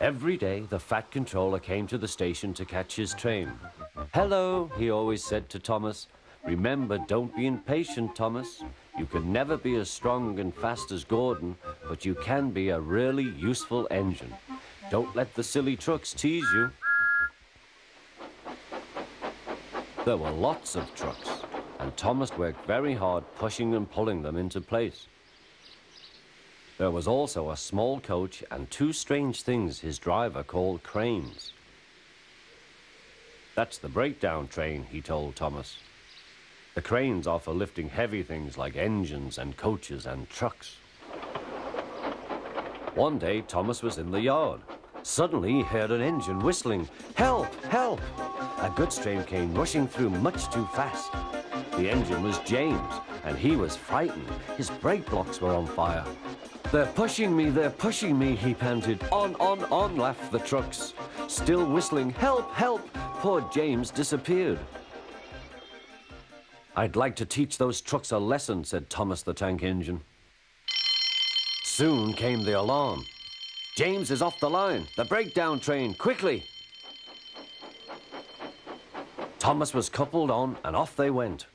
Every day, the Fat Controller came to the station to catch his train. "Hello," he always said to Thomas. "Remember, don't be impatient, Thomas. You can never be as strong and fast as Gordon, but you can be a really useful engine. Don't let the silly trucks tease you." There were lots of trucks, and Thomas worked very hard pushing and pulling them into place. There was also a small coach and two strange things his driver called cranes. "That's the breakdown train," he told Thomas. "The cranes are for lifting heavy things like engines and coaches and trucks." One day, Thomas was in the yard. Suddenly, he heard an engine whistling. "Help! Help!" A goods train came rushing through much too fast. The engine was James, and he was frightened. His brake blocks were on fire. They're pushing me," he panted. On, laughed the trucks. Still whistling, "Help! Help!" Poor James disappeared. "I'd like to teach those trucks a lesson," said Thomas the tank engine. Soon came the alarm. "James is off the line. The breakdown train, quickly!" Thomas was coupled on, and off they went.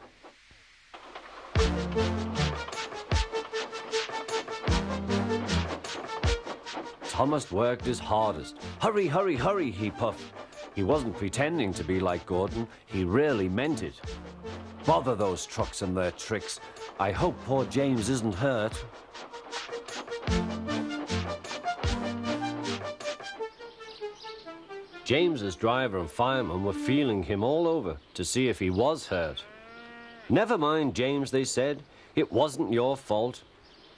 Thomas worked his hardest. "Hurry, hurry, hurry," he puffed. He wasn't pretending to be like Gordon. He really meant it. Bother those trucks and their tricks. I hope poor James isn't hurt. James's driver and fireman were feeling him all over to see if he was hurt. "Never mind, James," they said. "It wasn't your fault.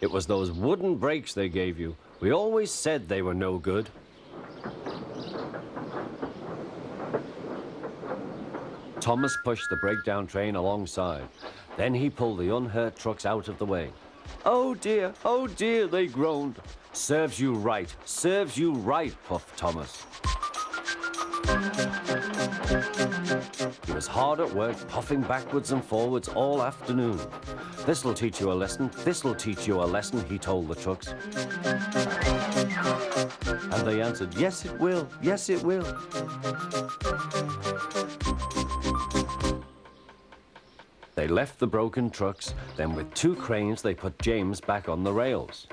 It was those wooden brakes they gave you. We always said they were no good." Thomas pushed the breakdown train alongside. Then he pulled the unhurt trucks out of the way. Oh dear, they groaned. Serves you right, puffed Thomas. He was hard at work, puffing backwards and forwards all afternoon. "This'll teach you a lesson, this'll teach you a lesson," he told the trucks. And they answered, "Yes, it will, yes, it will." They left the broken trucks, then with two cranes they put James back on the rails.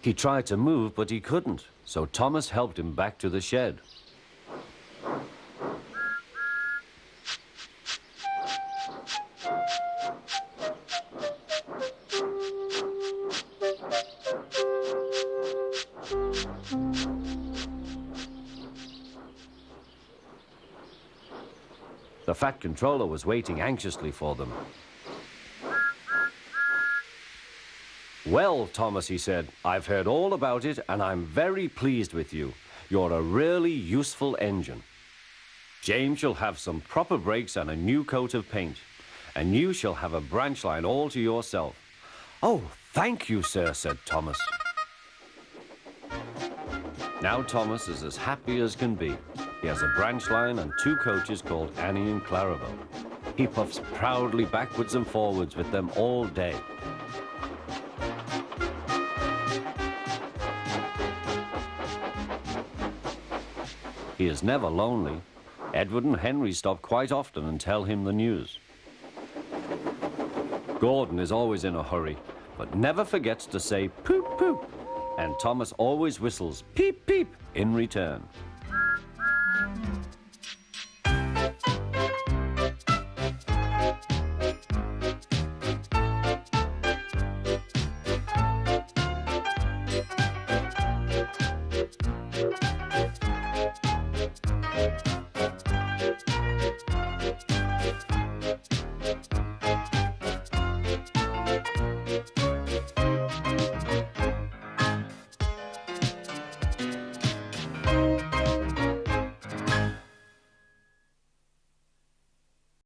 He tried to move, but he couldn't, so Thomas helped him back to the shed. The Fat Controller was waiting anxiously for them. "Well, Thomas," he said, "I've heard all about it, and I'm very pleased with you. You're a really useful engine. James shall have some proper brakes and a new coat of paint, and you shall have a branch line all to yourself." "Oh, thank you, sir," said Thomas. Now Thomas is as happy as can be. He has a branch line and two coaches called Annie and Clarabelle. He puffs proudly backwards and forwards with them all day. He is never lonely. Edward and Henry stop quite often and tell him the news. Gordon is always in a hurry, but never forgets to say poop poop, and Thomas always whistles peep peep in return.